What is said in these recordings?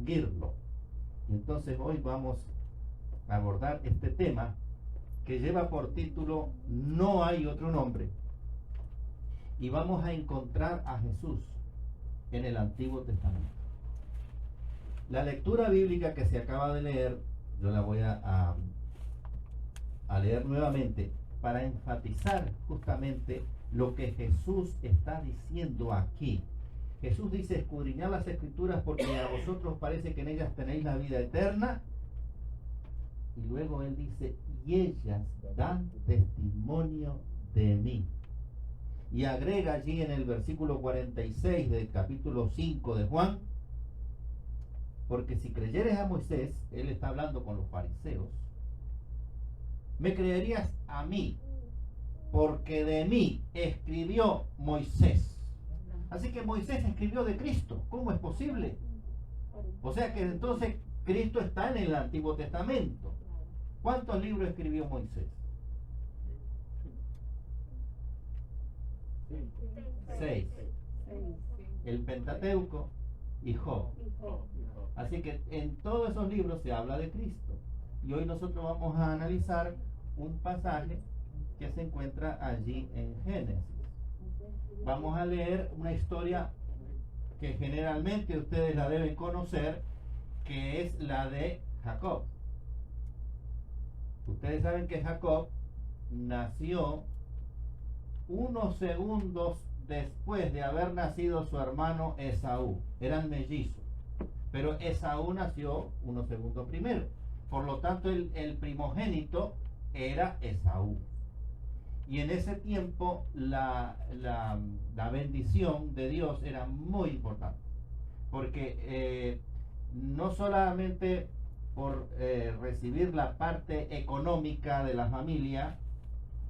distinguirlo. Y entonces hoy vamos a abordar este tema que lleva por título No hay otro nombre. Y vamos a encontrar a Jesús en el Antiguo Testamento. La lectura bíblica que se acaba de leer, yo la voy a leer nuevamente para enfatizar justamente lo que Jesús está diciendo aquí. Jesús dice: escudriñad las Escrituras porque a vosotros parece que en ellas tenéis la vida eterna. Y luego él dice: y ellas dan testimonio de mí. Y agrega allí en el versículo 46 del capítulo 5 de Juan: porque si creyeres a Moisés, él está hablando con los fariseos, me creerías a mí, porque de mí escribió Moisés. Así que Moisés escribió de Cristo. ¿Cómo es posible? O sea que entonces Cristo está en el Antiguo Testamento. ¿Cuántos libros escribió Moisés? 6. El Pentateuco y Job. Así que en todos esos libros se habla de Cristo. Y hoy nosotros vamos a analizar un pasaje que se encuentra allí en Génesis. Vamos a leer una historia que generalmente ustedes la deben conocer, que es la de Jacob. Ustedes saben que Jacob nació unos segundos después de haber nacido su hermano Esaú. Eran mellizos, pero Esaú nació unos segundos primero. Por lo tanto, el primogénito era Esaú. Y en ese tiempo la bendición de Dios era muy importante, porque no solamente por recibir la parte económica de la familia,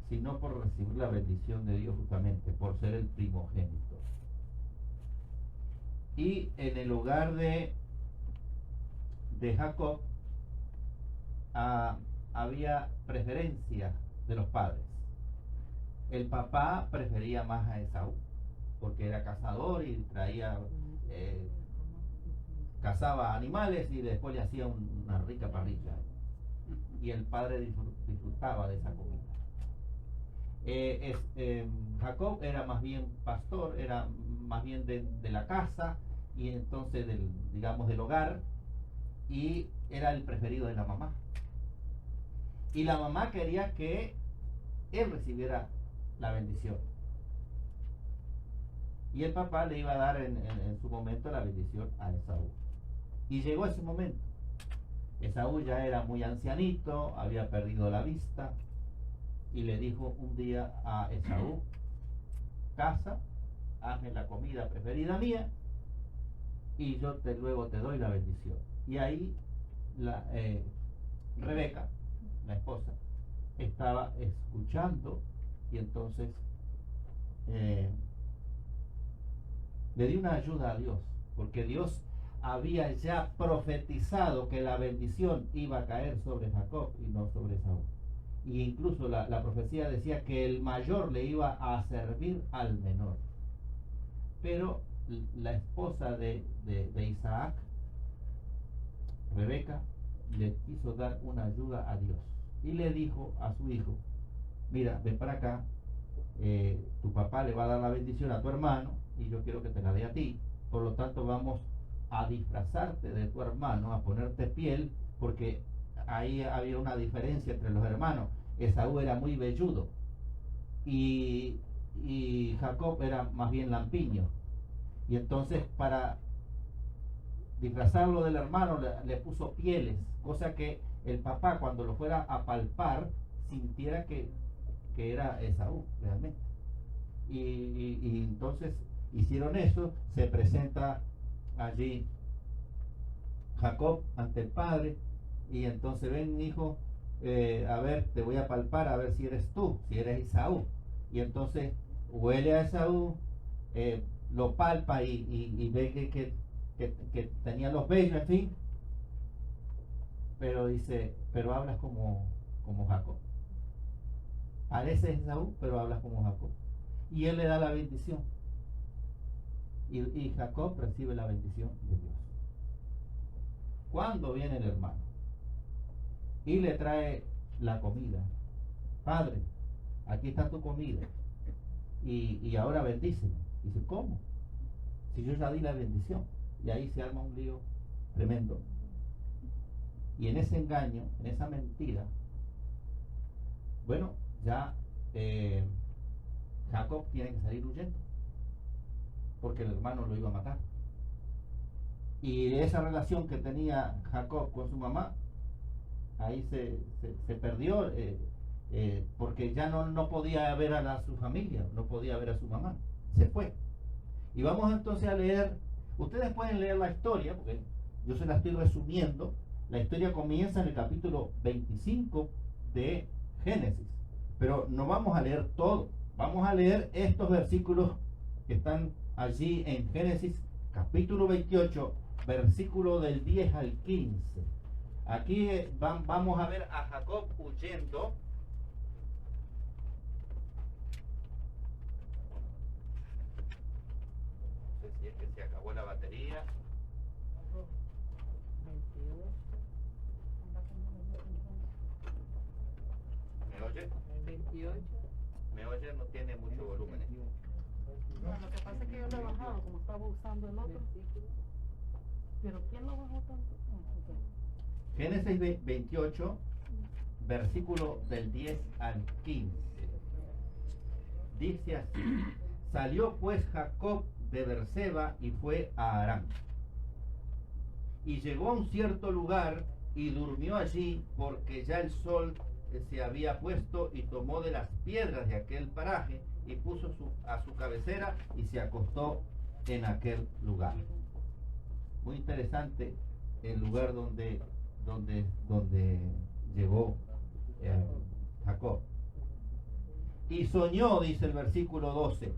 sino por recibir la bendición de Dios, justamente por ser el primogénito. Y en el hogar de Jacob había preferencia de los padres. El papá prefería más a Esaú, porque era cazador y traía, cazaba animales y después le hacía una rica parrilla. Y el padre disfrutaba de esa comida. Jacob era más bien pastor, era más bien de la casa y entonces del hogar, y era el preferido de la mamá. Y la mamá quería que él recibiera la bendición. Y el papá le iba a dar en su momento la bendición a Esaú. Y llegó ese momento. Esaú ya era muy ancianito, había perdido la vista, y le dijo un día a Esaú: casa, hazme la comida preferida mía y yo luego te doy la bendición. Y ahí Rebeca, la esposa, estaba escuchando, y entonces le dio una ayuda a Dios, porque Dios había ya profetizado que la bendición iba a caer sobre Jacob y no sobre Esaú. Y incluso la profecía decía que el mayor le iba a servir al menor. Pero la esposa de Isaac, Rebeca, le quiso dar una ayuda a Dios y le dijo a su hijo: mira, ven para acá, tu papá le va a dar la bendición a tu hermano y yo quiero que te la dé a ti. Por lo tanto, vamos a disfrazarte de tu hermano, a ponerte piel, porque ahí había una diferencia entre los hermanos. Esaú era muy velludo y Jacob era más bien lampiño. Y entonces, para disfrazarlo del hermano, le puso pieles, cosa que el papá, cuando lo fuera a palpar, sintiera que era Esaú realmente. Y entonces hicieron eso. Se presenta allí Jacob ante el padre, y entonces: ven, hijo, a ver, te voy a palpar a ver si eres tú, si eres Esaú. Y entonces huele a Esaú, lo palpa y ve que tenía los vellos, en fin, pero dice: pero hablas como Jacob. Pareces Esaú, pero hablas como Jacob. Y él le da la bendición, y Jacob recibe la bendición de Dios. ¿cuándo viene el hermano? Y le trae la comida. Padre, aquí está tu comida. Y ahora bendíceme. Dice, ¿cómo? Si yo ya di la bendición. Y ahí se arma un lío tremendo. Y en ese engaño, en esa mentira, bueno, ya Jacob tiene que salir huyendo, porque el hermano lo iba a matar. Y esa relación que tenía Jacob con su mamá, ahí se perdió, porque ya no podía ver a su familia, no podía ver a su mamá, se fue. Y vamos entonces a leer, ustedes pueden leer la historia, porque yo se la estoy resumiendo. La historia comienza en el capítulo 25 de Génesis, pero no vamos a leer todo, vamos a leer estos versículos que están allí en Génesis capítulo 28, versículo del 10 al 15. Aquí vamos a ver a Jacob huyendo. No sé si es que se acabó la batería. ¿Me oye? 28. ¿Me oye? No tiene mucho volumen. No, lo que pasa es que yo lo he bajado, como estaba usando el otro. Pero ¿quién lo bajó tanto? Génesis 28, versículo del 10 al 15. Dice así: salió pues Jacob de Berseba y fue a Harán. Y llegó a un cierto lugar y durmió allí, porque ya el sol se había puesto, y tomó de las piedras de aquel paraje y puso a su cabecera y se acostó en aquel lugar. Muy interesante el lugar donde llegó Jacob. Y soñó, dice el versículo 12,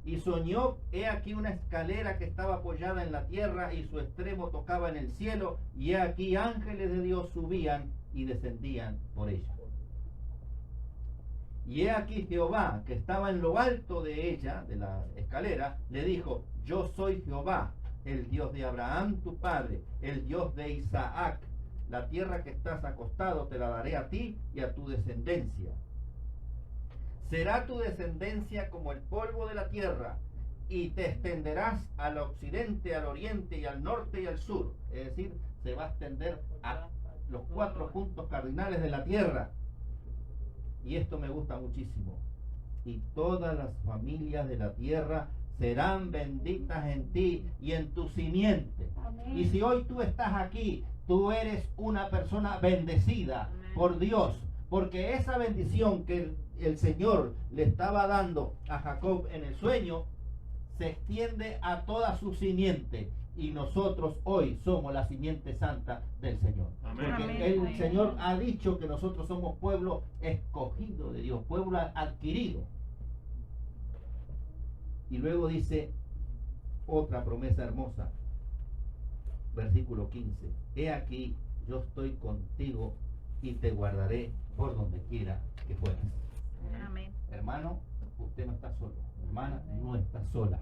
y soñó, he aquí una escalera que estaba apoyada en la tierra y su extremo tocaba en el cielo, y he aquí ángeles de Dios subían y descendían por ella. Y he aquí Jehová, que estaba en lo alto de ella, de la escalera, le dijo, yo soy Jehová, el Dios de Abraham tu padre, el Dios de Isaac. La tierra que estás acostado te la daré a ti y a tu descendencia. Será tu descendencia como el polvo de la tierra, y te extenderás al occidente, al oriente y al norte y al sur. Es decir, se va a extender a los 4 puntos cardinales de la tierra. Y esto me gusta muchísimo. Y todas las familias de la tierra serán benditas en ti y en tu simiente. Amén. Y si hoy tú estás aquí, tú eres una persona bendecida. Amén. Por Dios, porque esa bendición que el Señor le estaba dando a Jacob en el sueño se extiende a toda su simiente, y nosotros hoy somos la simiente santa del Señor. Amén. Porque Amén. El Señor ha dicho que nosotros somos pueblo escogido de Dios, pueblo adquirido. Y luego dice otra promesa hermosa, versículo 15, he aquí yo estoy contigo y te guardaré por donde quiera que fueras. Amén. Hermano, usted no está solo, hermana, no está sola.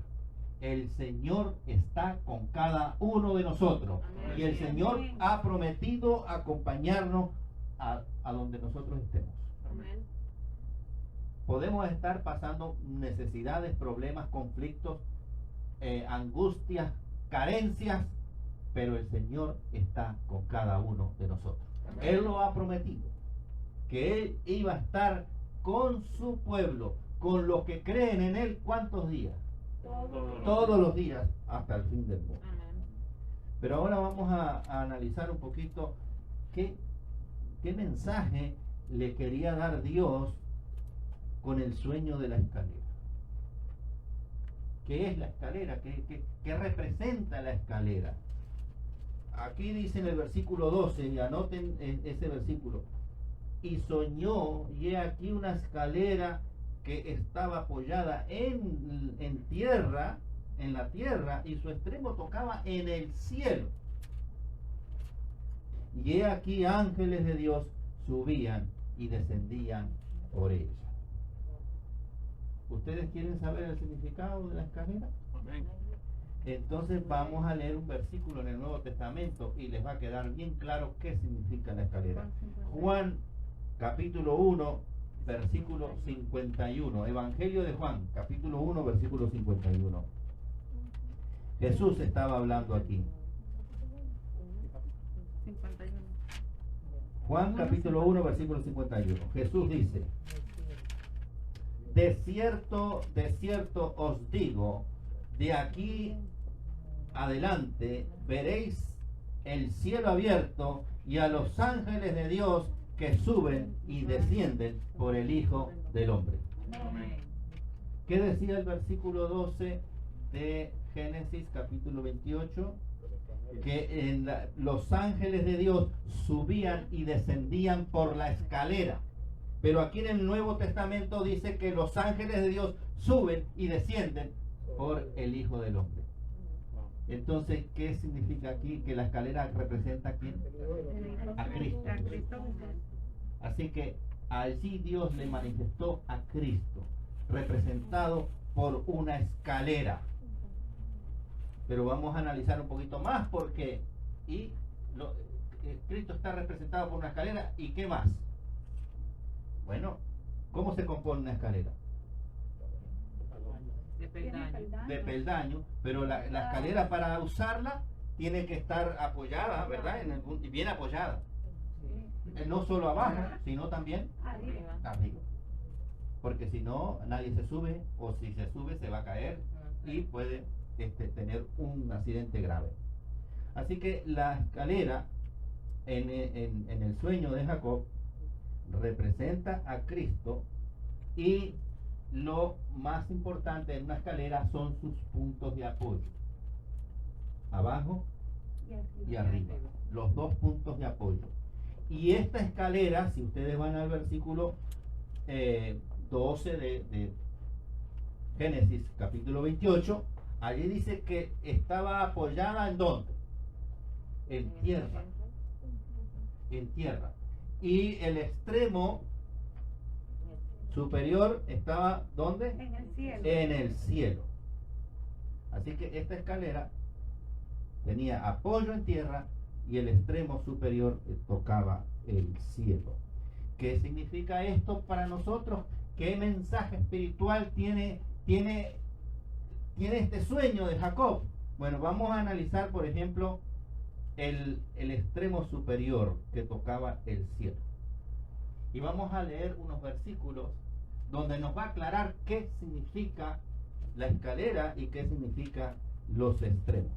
El Señor está con cada uno de nosotros. Amén. Y el Señor ha prometido acompañarnos a donde nosotros estemos. Amén. Podemos estar pasando necesidades, problemas, conflictos, angustias, carencias, pero el Señor está con cada uno de nosotros. Amén. Él lo ha prometido, que Él iba a estar con su pueblo, con los que creen en Él. ¿Cuántos días? Todos los días hasta el fin del mundo. Amén. Pero ahora vamos a analizar un poquito qué mensaje le quería dar Dios con el sueño de la escalera. ¿Qué es la escalera? ¿Qué representa la escalera? Aquí dice en el versículo 12, y anoten ese versículo, y soñó, y he aquí una escalera que estaba apoyada en tierra, en la tierra, y su extremo tocaba en el cielo. Y he aquí ángeles de Dios subían y descendían por ella. ¿Ustedes quieren saber el significado de la escalera? Amén. Entonces vamos a leer un versículo en el Nuevo Testamento y les va a quedar bien claro qué significa la escalera. Juan capítulo 1, versículo 51. Evangelio de Juan, capítulo 1, versículo 51. Jesús estaba hablando aquí. 51. Juan capítulo 1, versículo 51. Jesús dice: de cierto os digo, de aquí adelante veréis el cielo abierto y a los ángeles de Dios que suben y descienden por el Hijo del Hombre. ¿Qué decía el versículo 12 de Génesis capítulo 28? Que los ángeles de Dios subían y descendían por la escalera. Pero aquí en el Nuevo Testamento dice que los ángeles de Dios suben y descienden por el Hijo del Hombre. Entonces, ¿qué significa aquí? Que la escalera representa ¿a quién? A Cristo. Así que allí Dios le manifestó a Cristo, representado por una escalera. Pero vamos a analizar un poquito más porque Cristo está representado por una escalera. ¿Y qué más? Bueno, ¿cómo se compone una escalera? De peldaño, pero la escalera para usarla tiene que estar apoyada, ¿verdad? Y bien apoyada. No solo abajo, sino también arriba. Porque si no, nadie se sube, o si se sube se va a caer y puede tener un accidente grave. Así que la escalera en el sueño de Jacob representa a Cristo, y lo más importante en una escalera son sus puntos de apoyo, abajo y arriba, los dos puntos de apoyo. Y esta escalera, si ustedes van al versículo 12 de Génesis capítulo 28, allí dice que estaba apoyada ¿en dónde? En tierra. En tierra. Y el extremo superior estaba ¿dónde? En el cielo. En el cielo. Así que esta escalera tenía apoyo en tierra y el extremo superior tocaba el cielo. ¿Qué significa esto para nosotros? ¿Qué mensaje espiritual tiene este sueño de Jacob? Bueno, vamos a analizar, por ejemplo, el extremo superior que tocaba el cielo. Y vamos a leer unos versículos donde nos va a aclarar qué significa la escalera y qué significa los extremos.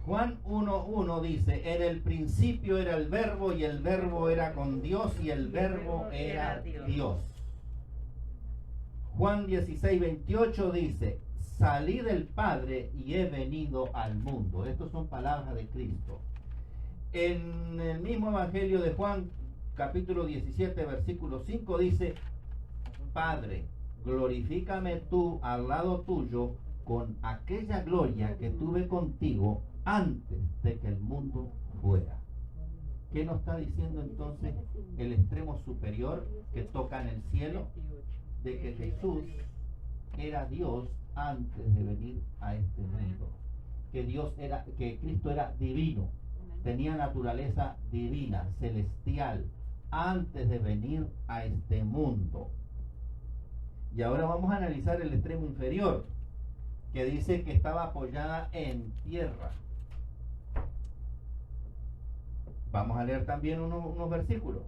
Juan 1:1 dice: en el principio era el verbo, y el verbo era con Dios, y el verbo era Dios. Juan 16:28 dice: salí del Padre y he venido al mundo. Estas son palabras de Cristo. En el mismo Evangelio de Juan, capítulo 17, versículo 5 dice: Padre, glorifícame tú al lado tuyo con aquella gloria que tuve contigo antes de que el mundo fuera. ¿Qué nos está diciendo entonces el extremo superior que toca en el cielo? De que Jesús era Dios antes de venir a este mundo. Que Cristo era divino, tenía naturaleza divina, celestial, antes de venir a este mundo. Y ahora vamos a analizar el extremo inferior, que dice que estaba apoyada en tierra. Vamos a leer también unos versículos.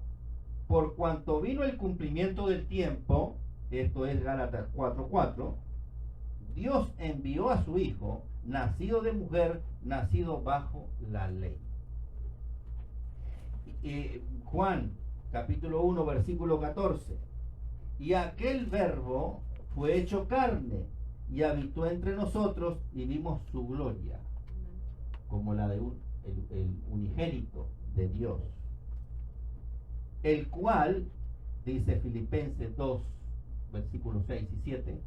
Por cuanto vino el cumplimiento del tiempo, esto es Gálatas 4:4, Dios envió a su Hijo, nacido de mujer, nacido bajo la ley. Juan capítulo 1 versículo 14: y aquel verbo fue hecho carne y habitó entre nosotros, y vimos su gloria como la de el unigénito de Dios, el cual, dice Filipenses 2 versículos 6 y 7,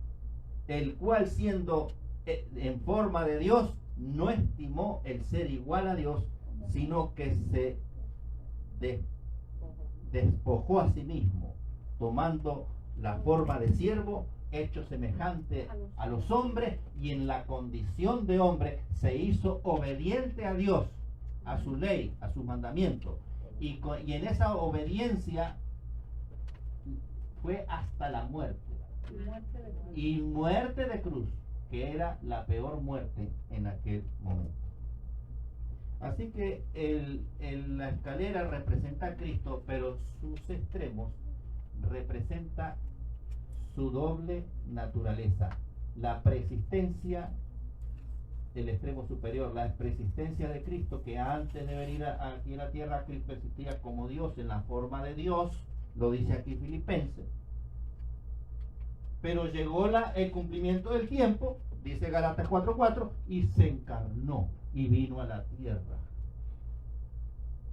el cual siendo en forma de Dios no estimó el ser igual a Dios, sino que se despojó a sí mismo, tomando la forma de siervo, hecho semejante a los hombres, y en la condición de hombre se hizo obediente a Dios, a su ley, a sus mandamientos, y en esa obediencia fue hasta la muerte, y muerte de cruz, que era la peor muerte en aquel momento. Así que la escalera representa a Cristo, pero sus extremos representa su doble naturaleza, la preexistencia del extremo superior, la preexistencia de Cristo, que antes de venir aquí a la tierra, Cristo existía como Dios, en la forma de Dios, lo dice aquí Filipenses, pero llegó el cumplimiento del tiempo, dice Gálatas 4:4, y se encarnó y vino a la tierra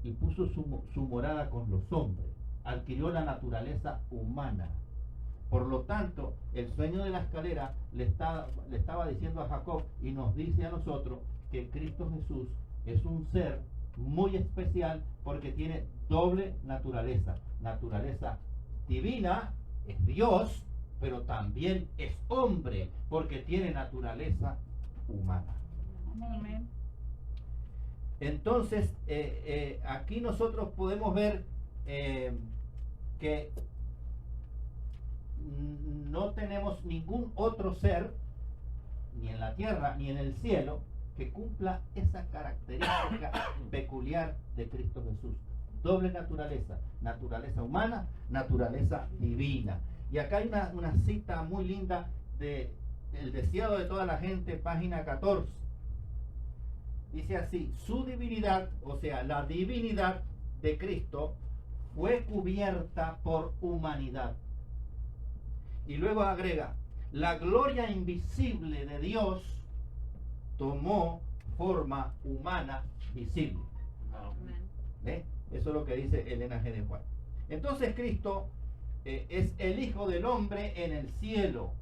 y puso su morada con los hombres, adquirió la naturaleza humana. Por lo tanto, el sueño de la escalera le estaba diciendo a Jacob, y nos dice a nosotros, que Cristo Jesús es un ser muy especial porque tiene doble naturaleza. Naturaleza divina, es Dios, pero también es hombre porque tiene naturaleza humana. Amén. Entonces, aquí nosotros podemos ver que no tenemos ningún otro ser, ni en la tierra ni en el cielo, que cumpla esa característica peculiar de Cristo Jesús. Doble naturaleza, naturaleza humana, naturaleza divina. Y acá hay una cita muy linda de El deseado de toda la gente, página 14. Dice así: su divinidad, o sea, la divinidad de Cristo, fue cubierta por humanidad. Y luego agrega: la gloria invisible de Dios tomó forma humana visible. ¿Ve? Eso es lo que dice Elena G. de Juan. Entonces Cristo es el Hijo del Hombre en el cielo.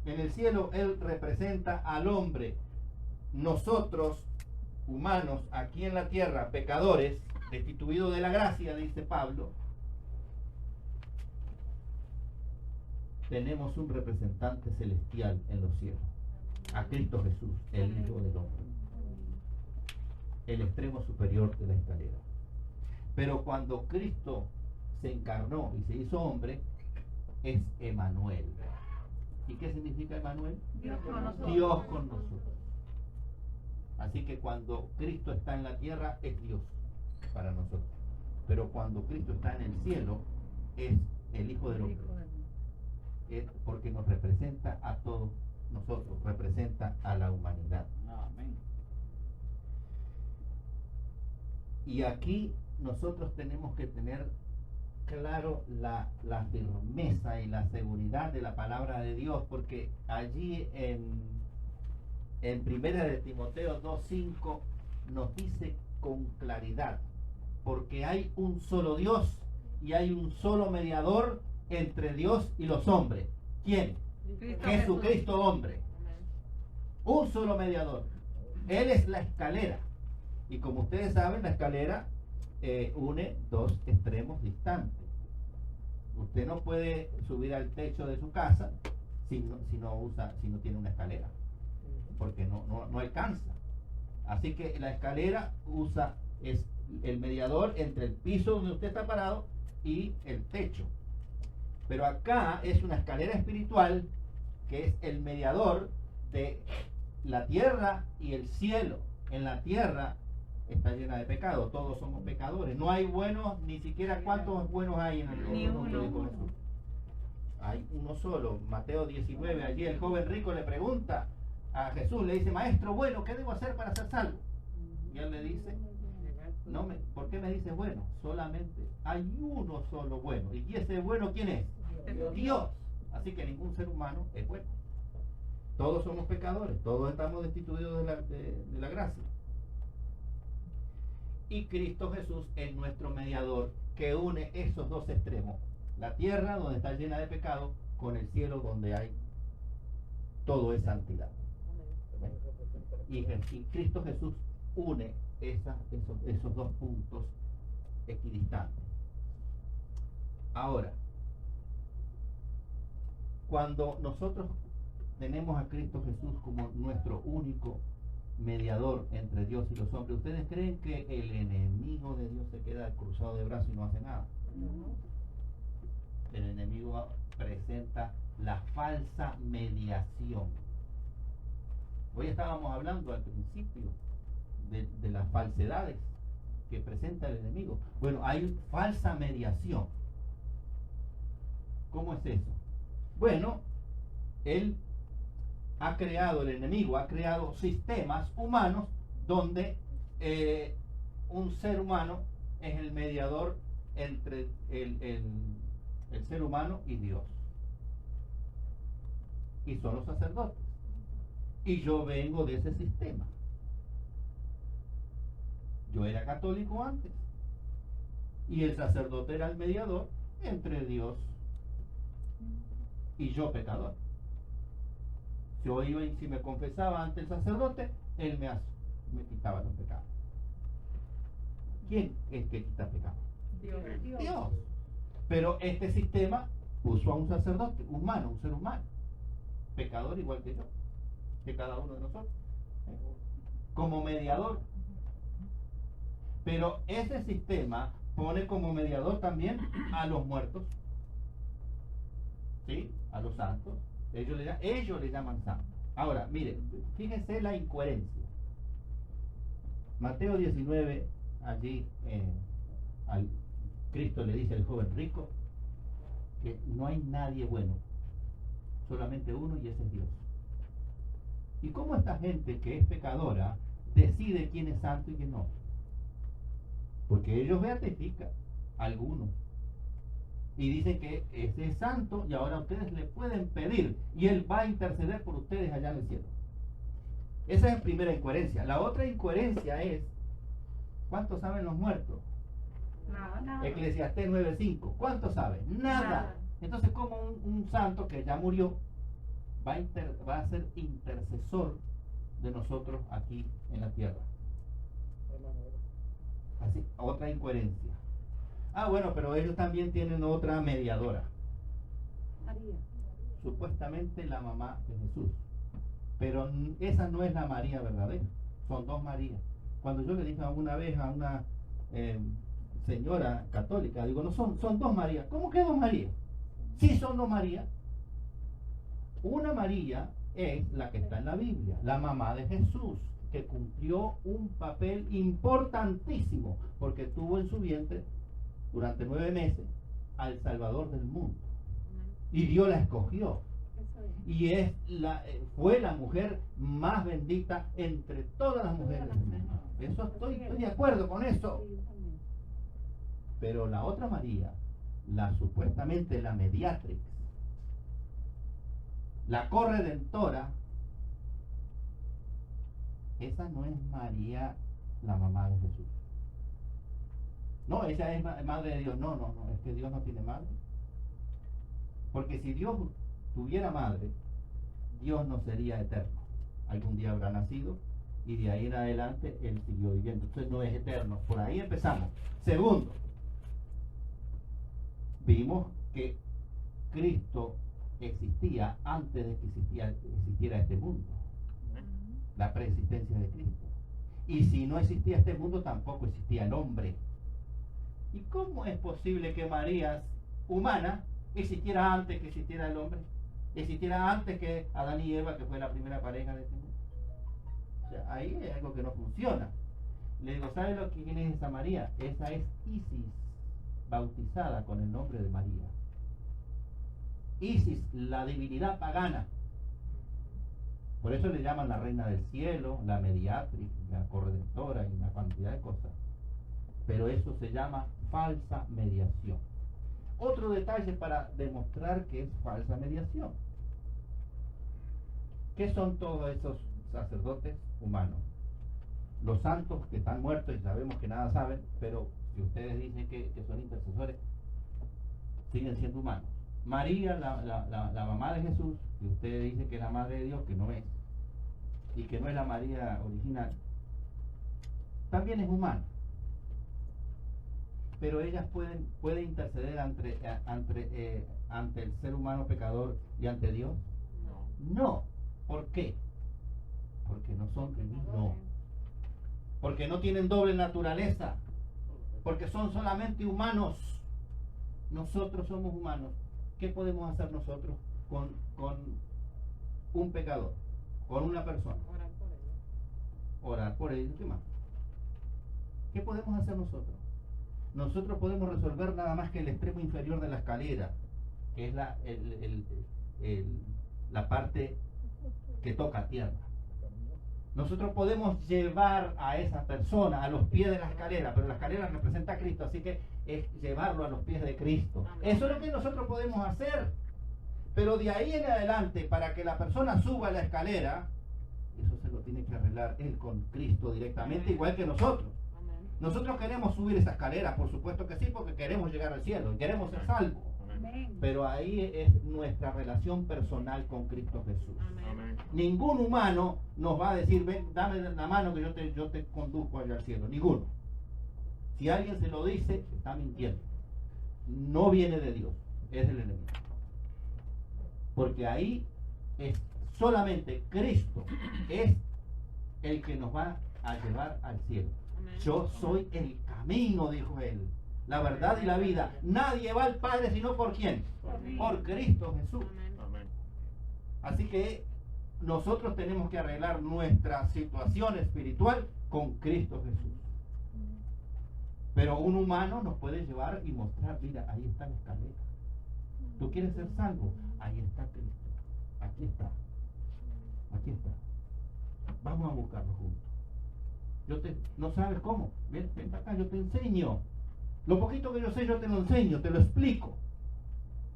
En el cielo Él representa al hombre. Nosotros, humanos, aquí en la tierra, pecadores, destituidos de la gracia, dice Pablo, tenemos un representante celestial en los cielos, a Cristo Jesús, el Hijo del Hombre, el extremo superior de la escalera. Pero cuando Cristo se encarnó y se hizo hombre, es Emmanuel. ¿Y qué significa Emmanuel? Dios con nosotros. Dios con nosotros. Así que cuando Cristo está en la tierra, es Dios para nosotros. Pero cuando Cristo está en el cielo, es el Hijo del Hombre. Es porque nos representa a todos nosotros, representa a la humanidad. Amén. Y aquí nosotros tenemos que tener claro la firmeza y la seguridad de la palabra de Dios, porque allí en Primera de Timoteo 2:5 nos dice con claridad: porque hay un solo Dios y hay un solo mediador entre Dios y los hombres. ¿Quién? Jesucristo hombre. Un solo mediador. Él es la escalera. Y como ustedes saben, la escalera une dos extremos distantes. Usted no puede subir al techo de su casa si no tiene una escalera, porque no alcanza. Así que la escalera es el mediador entre el piso donde usted está parado y el techo. Pero acá es una escalera espiritual que es el mediador de la tierra y el cielo. En la tierra está llena de pecado, todos somos pecadores. No hay buenos, ni siquiera cuántos buenos hay en el mundo. Hay uno solo. Mateo 19, allí el joven rico le pregunta a Jesús, le dice: maestro bueno, ¿qué debo hacer para ser salvo? Y él le dice: ¿por qué me dices bueno? Solamente hay uno solo bueno. ¿Y ese bueno quién es? Dios. Así que ningún ser humano es bueno. Todos somos pecadores, todos estamos destituidos de la gracia. Y Cristo Jesús es nuestro mediador, que une esos dos extremos: la tierra, donde está llena de pecado, con el cielo, donde hay todo es santidad. Y Cristo Jesús une esos dos puntos equidistantes. Ahora, cuando nosotros tenemos a Cristo Jesús como nuestro único mediador entre Dios y los hombres, ¿ustedes creen que el enemigo de Dios se queda cruzado de brazos y no hace nada? El enemigo presenta la falsa mediación. Hoy estábamos hablando al principio de las falsedades que presenta el enemigo. Bueno, hay falsa mediación. ¿Cómo es eso? Bueno, el enemigo ha creado sistemas humanos donde un ser humano es el mediador entre el ser humano y Dios. Y son los sacerdotes. Y yo vengo de ese sistema. Yo era católico antes. Y el sacerdote era el mediador entre Dios y yo, pecador. Yo iba y si me confesaba ante el sacerdote, él me quitaba los pecados. ¿Quién es que quita pecados? Dios. Pero este sistema puso a un sacerdote humano, un ser humano, pecador igual que yo, que cada uno de nosotros, como mediador. Pero ese sistema pone como mediador también a los muertos, ¿sí? A los santos. Ellos le llaman santos. Ahora, miren, fíjense la incoherencia. Mateo 19, allí Cristo le dice al joven rico que no hay nadie bueno, solamente uno, y ese es Dios. ¿Y cómo esta gente que es pecadora decide quién es santo y quién no? Porque ellos beatifican a algunos y dicen que ese es santo y ahora ustedes le pueden pedir y él va a interceder por ustedes allá en el cielo. Esa es la primera incoherencia. La otra incoherencia es, ¿cuántos saben los muertos? Nada. Eclesiastés 9:5. ¿Cuántos saben? Nada. Entonces, ¿cómo un santo que ya murió va a ser intercesor de nosotros aquí en la tierra? Así, otra incoherencia. Bueno, pero ellos también tienen otra mediadora. María. Supuestamente la mamá de Jesús. Pero esa no es la María verdadera. Son dos Marías. Cuando yo le dije una vez a una señora católica, digo, no, son dos Marías. ¿Cómo que dos Marías? Sí, son dos Marías. Una María es la que está en la Biblia, la mamá de Jesús, que cumplió un papel importantísimo, porque tuvo en su vientre durante 9 meses al Salvador del mundo. Y Dios la escogió. Y fue la mujer más bendita entre todas las mujeres del mundo. Eso estoy de acuerdo con eso. Pero la otra María, supuestamente la mediatrix, la corredentora, esa no es María, la mamá de Jesús. No, ella es madre de Dios. No, es que Dios no tiene madre. Porque si Dios tuviera madre, Dios no sería eterno. Algún día habrá nacido y de ahí en adelante Él siguió viviendo. Entonces no es eterno. Por ahí empezamos. Segundo, vimos que Cristo existía antes de que existiera este mundo. La preexistencia de Cristo. Y si no existía este mundo, tampoco existía el hombre. ¿Y cómo es posible que María humana existiera antes que existiera el hombre? Existiera antes que Adán y Eva, que fue la primera pareja de este mundo. O sea, ahí hay algo que no funciona. Le digo, ¿sabe quién es esa María? Esa es Isis, bautizada con el nombre de María. Isis, la divinidad pagana. Por eso le llaman la reina del cielo, la mediatrix, la corredentora y una cantidad de cosas. Pero eso se llama falsa mediación. Otro detalle para demostrar que es falsa mediación. ¿Qué son todos esos sacerdotes humanos? Los santos que están muertos y sabemos que nada saben, pero si ustedes dicen que son intercesores, siguen siendo humanos. María, la mamá de Jesús, que ustedes dicen que es la madre de Dios, que no es, y que no es la María original, también es humana. pero ellas pueden interceder ante el ser humano pecador y ante Dios. No. ¿Por qué? Porque no son divinos. Porque no tienen doble naturaleza. Porque son solamente humanos. Nosotros somos humanos. ¿Qué podemos hacer nosotros con un pecador? Con una persona. Orar por ellos. ¿Qué más? ¿Qué podemos hacer nosotros? Nosotros podemos resolver nada más que el extremo inferior de la escalera, que es la parte que toca tierra. Nosotros podemos llevar a esa persona a los pies de la escalera, pero la escalera representa a Cristo, así que es llevarlo a los pies de Cristo. Eso es lo que nosotros podemos hacer. Pero de ahí en adelante, para que la persona suba a la escalera, eso se lo tiene que arreglar él con Cristo directamente, igual que nosotros. Nosotros queremos subir esa escalera, por supuesto que sí, porque queremos llegar al cielo, queremos ser salvos. Pero ahí es nuestra relación personal con Cristo Jesús. Amén. Ningún humano nos va a decir, ven, dame la mano que yo te conduzco allá al cielo. Ninguno. Si alguien se lo dice, está mintiendo. No viene de Dios, es del enemigo. Porque ahí es solamente Cristo es el que nos va a llevar al cielo. Yo soy el camino, dijo él, la verdad y la vida. Nadie va al Padre sino por ¿quién? Por Cristo Jesús. Amén. Así que nosotros tenemos que arreglar nuestra situación espiritual con Cristo Jesús. Pero un humano nos puede llevar y mostrar, mira, ahí está la escalera. ¿Tú quieres ser salvo? Ahí está Cristo. Aquí está. Aquí está. Vamos a buscarlo juntos. ¿No sabes cómo? Ven acá, yo te enseño. Lo poquito que yo sé, yo te lo enseño, te lo explico.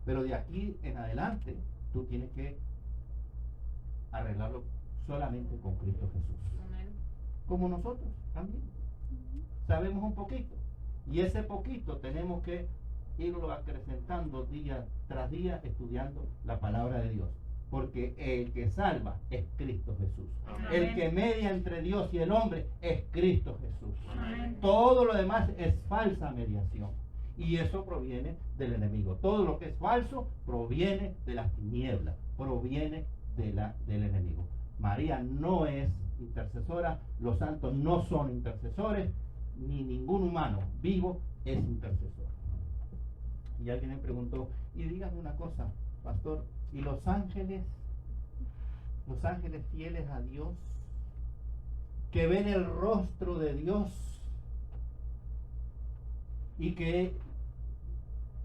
Pero de aquí en adelante, tú tienes que arreglarlo solamente con Cristo Jesús. Como nosotros también. Sabemos un poquito. Y ese poquito tenemos que irlo acrecentando día tras día estudiando la palabra de Dios. Porque el que salva es Cristo Jesús. Amén. El que media entre Dios y el hombre es Cristo Jesús. Amén. Todo lo demás es falsa mediación. Y eso proviene del enemigo. Todo lo que es falso proviene de las tinieblas, proviene del enemigo. María no es intercesora, los santos no son intercesores, ni ningún humano vivo es intercesor. Y alguien me preguntó, y dígame una cosa, pastor, ¿y los ángeles fieles a Dios, que ven el rostro de Dios y que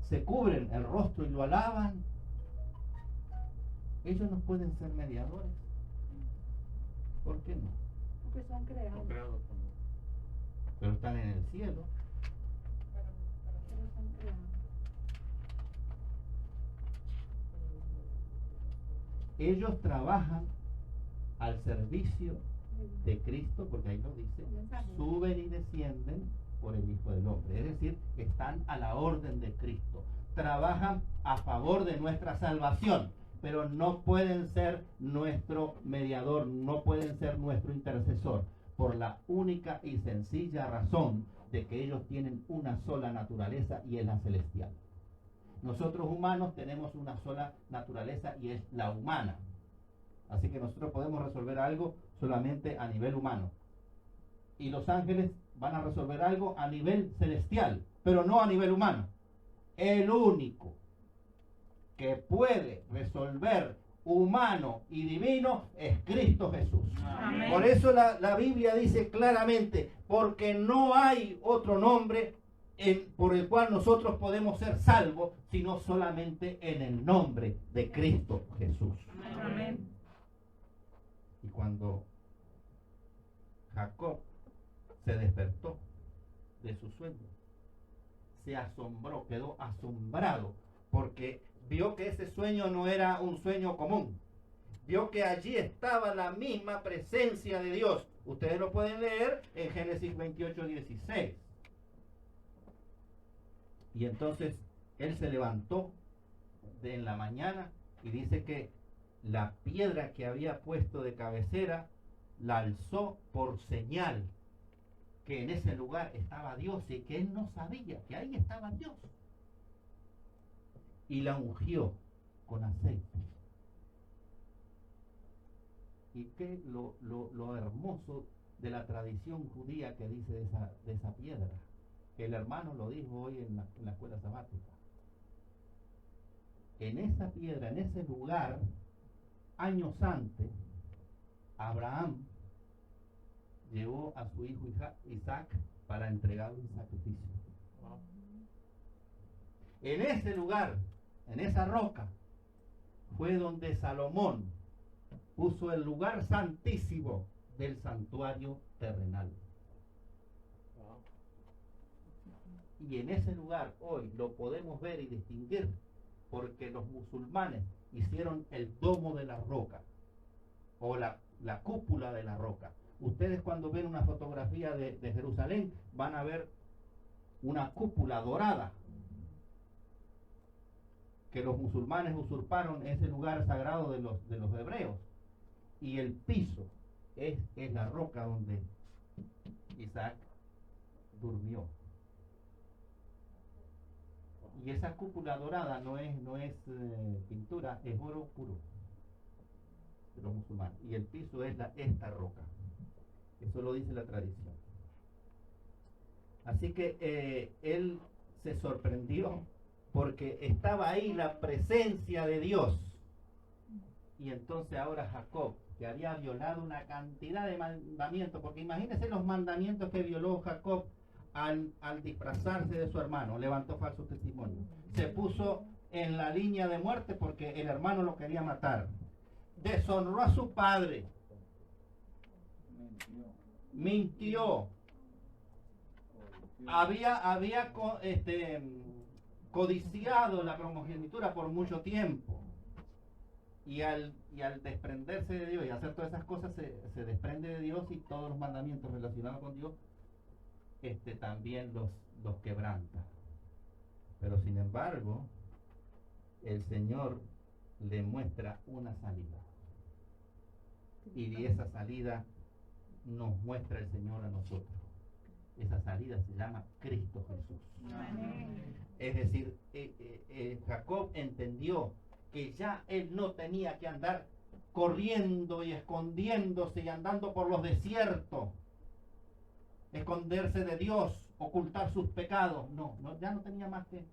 se cubren el rostro y lo alaban, ellos no pueden ser mediadores? ¿Por qué no? Porque son creados. Son creados también. Pero están en el cielo. Pero son creados. Ellos trabajan al servicio de Cristo, porque ahí lo dice, suben y descienden por el Hijo del Hombre. Es decir, están a la orden de Cristo. Trabajan a favor de nuestra salvación, pero no pueden ser nuestro mediador, no pueden ser nuestro intercesor, por la única y sencilla razón de que ellos tienen una sola naturaleza y es la celestial. Nosotros humanos tenemos una sola naturaleza y es la humana. Así que nosotros podemos resolver algo solamente a nivel humano. Y los ángeles van a resolver algo a nivel celestial, pero no a nivel humano. El único que puede resolver humano y divino es Cristo Jesús. Amén. Por eso la Biblia dice claramente, porque no hay otro nombre por el cual nosotros podemos ser salvos, sino solamente en el nombre de Cristo Jesús. Amén. Y cuando Jacob se despertó de su sueño, se asombró, quedó asombrado, porque vio que ese sueño no era un sueño común. Vio que allí estaba la misma presencia de Dios. Ustedes lo pueden leer en Génesis 28:16. Y entonces él se levantó en la mañana y dice que la piedra que había puesto de cabecera la alzó por señal que en ese lugar estaba Dios y que él no sabía que ahí estaba Dios. Y la ungió con aceite. Y qué lo hermoso de la tradición judía que dice de esa piedra. El hermano lo dijo hoy en la escuela sabática. En esa piedra, en ese lugar, años antes, Abraham llevó a su hijo Isaac para entregarle un sacrificio. En ese lugar, en esa roca, fue donde Salomón puso el lugar santísimo del santuario terrenal. Y en ese lugar hoy lo podemos ver y distinguir porque los musulmanes hicieron el domo de la roca o la cúpula de la roca. Ustedes cuando ven una fotografía de Jerusalén van a ver una cúpula dorada que los musulmanes usurparon ese lugar sagrado de los hebreos, y el piso es la roca donde Isaac durmió. Y esa cúpula dorada no es pintura, es oro puro de los musulmanes, y el piso es esta roca. Eso lo dice la tradición. Así que él se sorprendió porque estaba ahí la presencia de Dios. Y entonces ahora Jacob, que había violado una cantidad de mandamientos, porque imagínense los mandamientos que violó Jacob al disfrazarse de su hermano, levantó falso testimonio, se puso en la línea de muerte porque el hermano lo quería matar, deshonró a su padre, mintió, había codiciado la primogenitura por mucho tiempo, y al desprenderse de Dios y hacer todas esas cosas se desprende de Dios, y todos los mandamientos relacionados con Dios también los quebranta. Pero sin embargo el Señor le muestra una salida, y de esa salida nos muestra el Señor a nosotros. Esa salida se llama Cristo Jesús. Amén. Es decir, Jacob entendió que ya él no tenía que andar corriendo y escondiéndose y andando por los desiertos, esconderse de Dios, ocultar sus pecados. No, ya no tenía más que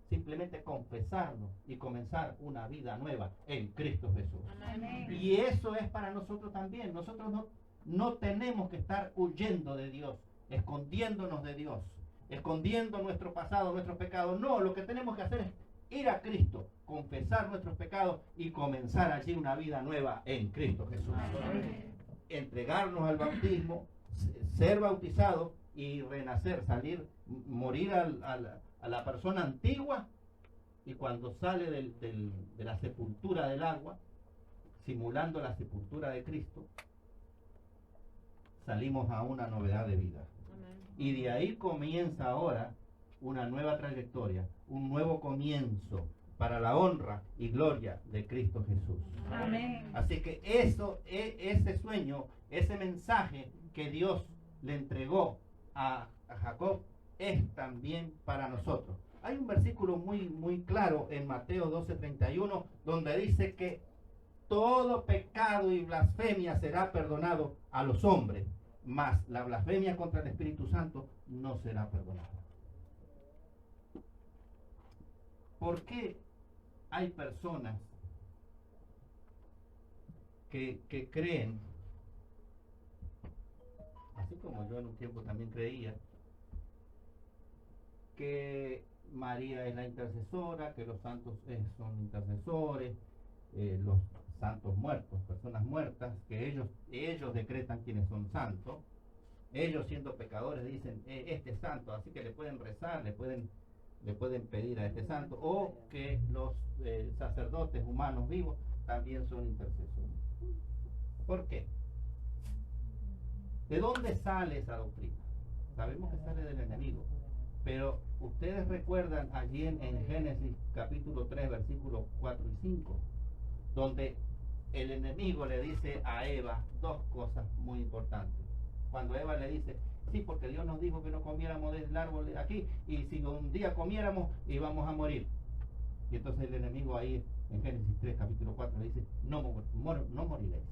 simplemente confesarlo y comenzar una vida nueva en Cristo Jesús. Amén. Y eso es para nosotros también. Nosotros no tenemos que estar huyendo de Dios, escondiéndonos de Dios, escondiendo nuestro pasado, nuestros pecados. No, lo que tenemos que hacer es ir a Cristo, confesar nuestros pecados y comenzar allí una vida nueva en Cristo Jesús. Amén. Entregarnos al bautismo, ser bautizado y renacer, morir a la persona antigua, y cuando sale de la sepultura del agua, simulando la sepultura de Cristo, salimos a una novedad de vida. Amén. Y de ahí comienza ahora una nueva trayectoria, un nuevo comienzo para la honra y gloria de Cristo Jesús. Amén. Así que ese sueño, ese mensaje que Dios le entregó a Jacob es también para nosotros. Hay un versículo muy, muy claro en Mateo 12:31 donde dice que todo pecado y blasfemia será perdonado a los hombres, mas la blasfemia contra el Espíritu Santo no será perdonada. ¿Por qué hay personas que creen, así como yo en un tiempo también creía, que María es la intercesora, que los santos son intercesores, los santos muertos, personas muertas, que ellos decretan quiénes son santos, ellos siendo pecadores dicen este es santo, así que le pueden rezar, le pueden pedir a este santo, o que los sacerdotes humanos vivos también son intercesores. ¿Por qué? ¿De dónde sale esa doctrina? Sabemos que sale del enemigo, pero ustedes recuerdan allí en Génesis capítulo 3 versículos 4 y 5, donde el enemigo le dice a Eva dos cosas muy importantes. Cuando Eva le dice, Sí, porque Dios nos dijo que no comiéramos del árbol de aquí, y si un día comiéramos íbamos a morir. Y entonces el enemigo ahí en Génesis 3, capítulo 4 le dice, no moriréis.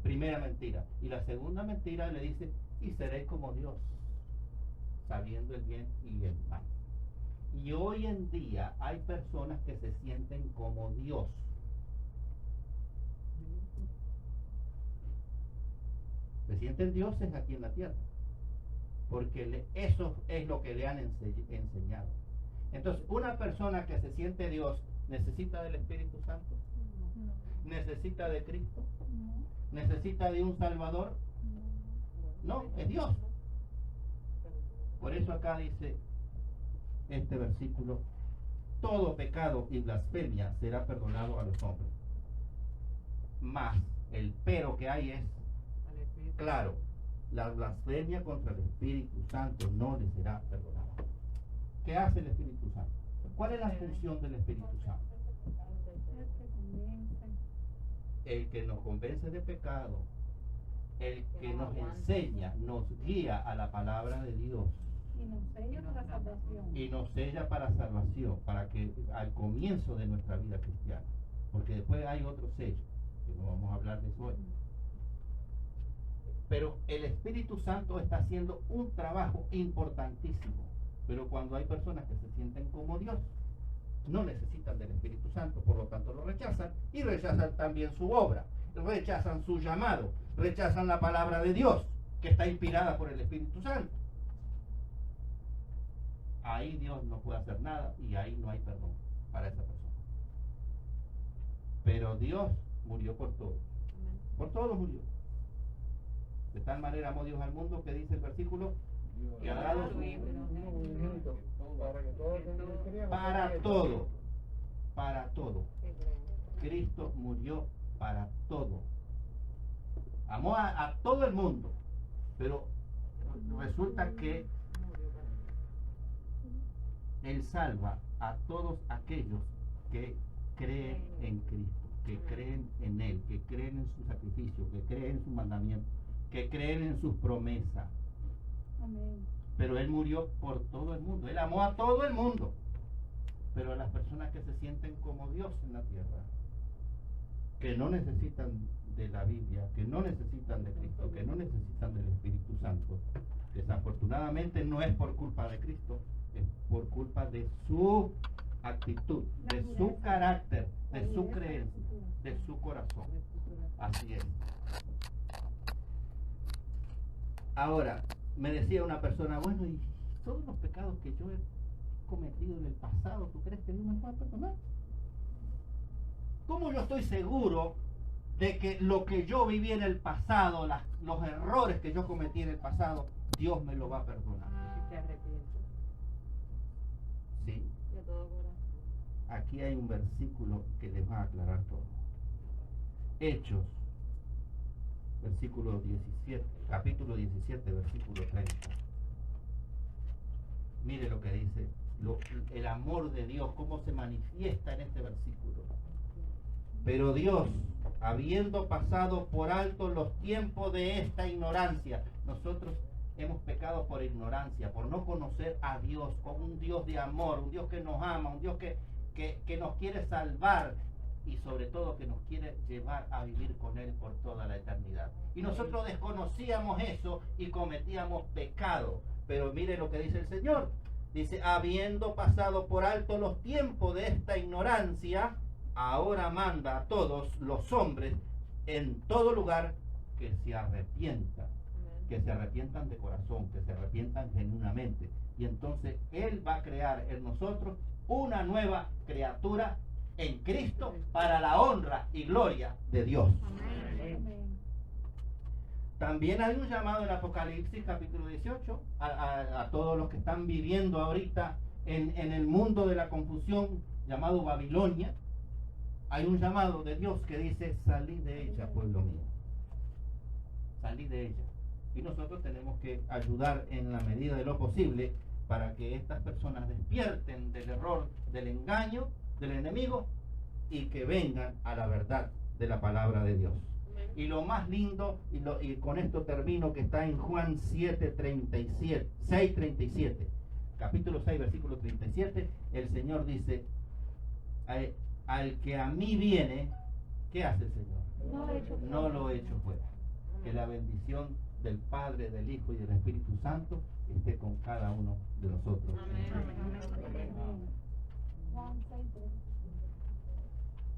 Primera mentira. Y la segunda mentira le dice, y seréis como Dios, sabiendo el bien y el mal. Y hoy en día hay personas que se sienten como Dios. Se sienten dioses aquí en la tierra, porque eso es lo que le han enseñado. Entonces, una persona que se siente Dios necesita del Espíritu Santo, necesita de Cristo, necesita de un Salvador. No, es Dios. Por eso acá dice este versículo, todo pecado y blasfemia será perdonado a los hombres. Mas el pero que hay es claro, la blasfemia contra el Espíritu Santo no le será perdonada. ¿Qué hace el Espíritu Santo? ¿Cuál es la función del Espíritu Santo? El que nos convence de pecado, el que nos enseña, nos guía a la palabra de Dios. Y nos sella para salvación. Y nos sella para salvación, para que al comienzo de nuestra vida cristiana, porque después hay otro sello, que no vamos a hablar de eso hoy. Pero el Espíritu Santo está haciendo un trabajo importantísimo. Pero cuando hay personas que se sienten como Dios, no necesitan del Espíritu Santo, por lo tanto lo rechazan, y rechazan también su obra, rechazan su llamado, rechazan la palabra de Dios, que está inspirada por el Espíritu Santo. Ahí Dios no puede hacer nada y ahí no hay perdón para esa persona. Pero Dios murió por todos. Por todos murió. De tal manera amó Dios al mundo, que dice el versículo, que ha dado para todo. Cristo murió para todo. Amó a todo el mundo, pero resulta que Él salva a todos aquellos que creen en Cristo, que creen en Él, que creen en su sacrificio, que creen en su mandamiento, que creen en sus promesas. Amén. Pero Él murió por todo el mundo. Él amó a todo el mundo. Pero a las personas que se sienten como Dios en la tierra, que no necesitan de la Biblia, que no necesitan de Cristo, que no necesitan del Espíritu Santo, desafortunadamente no es por culpa de Cristo, es por culpa de su actitud, de su carácter, de su creencia, de su corazón. Así es. Ahora, me decía una persona, bueno, y todos los pecados que yo he cometido en el pasado, ¿tú crees que Dios me va a perdonar? ¿Cómo yo estoy seguro de que lo que yo viví en el pasado, los errores que yo cometí en el pasado, Dios me lo va a perdonar? Si te arrepientes. Sí. De todo corazón. Aquí hay un versículo que les va a aclarar todo. Hechos, versículo 17, capítulo 17, versículo 30. Mire lo que dice, el amor de Dios, cómo se manifiesta en este versículo. Pero Dios, habiendo pasado por alto los tiempos de esta ignorancia, nosotros hemos pecado por ignorancia, por no conocer a Dios como un Dios de amor, un Dios que nos ama, un Dios que nos quiere salvar y sobre todo que nos quiere llevar a vivir con Él por toda la eternidad. Y nosotros desconocíamos eso y cometíamos pecado. Pero mire lo que dice el Señor. Dice, habiendo pasado por alto los tiempos de esta ignorancia, ahora manda a todos los hombres en todo lugar que se arrepientan. Que se arrepientan de corazón, que se arrepientan genuinamente. Y entonces Él va a crear en nosotros una nueva criatura en Cristo para la honra y gloria de Dios. Amén. También hay un llamado en Apocalipsis capítulo 18 a todos los que están viviendo ahorita en el mundo de la confusión llamado Babilonia. Hay un llamado de Dios que dice, salid de ella, pueblo mío. Salid de ella. Y nosotros tenemos que ayudar en la medida de lo posible para que estas personas despierten del error, del engaño del enemigo y que vengan a la verdad de la palabra de Dios. Y lo más lindo, y con esto termino, que está en Juan 6:37, capítulo 6, versículo 37, el Señor dice, al que a mí viene, ¿qué hace el Señor? No lo echo fuera. Que la bendición del Padre, del Hijo y del Espíritu Santo esté con cada uno de nosotros. Amén. Juan 6:3.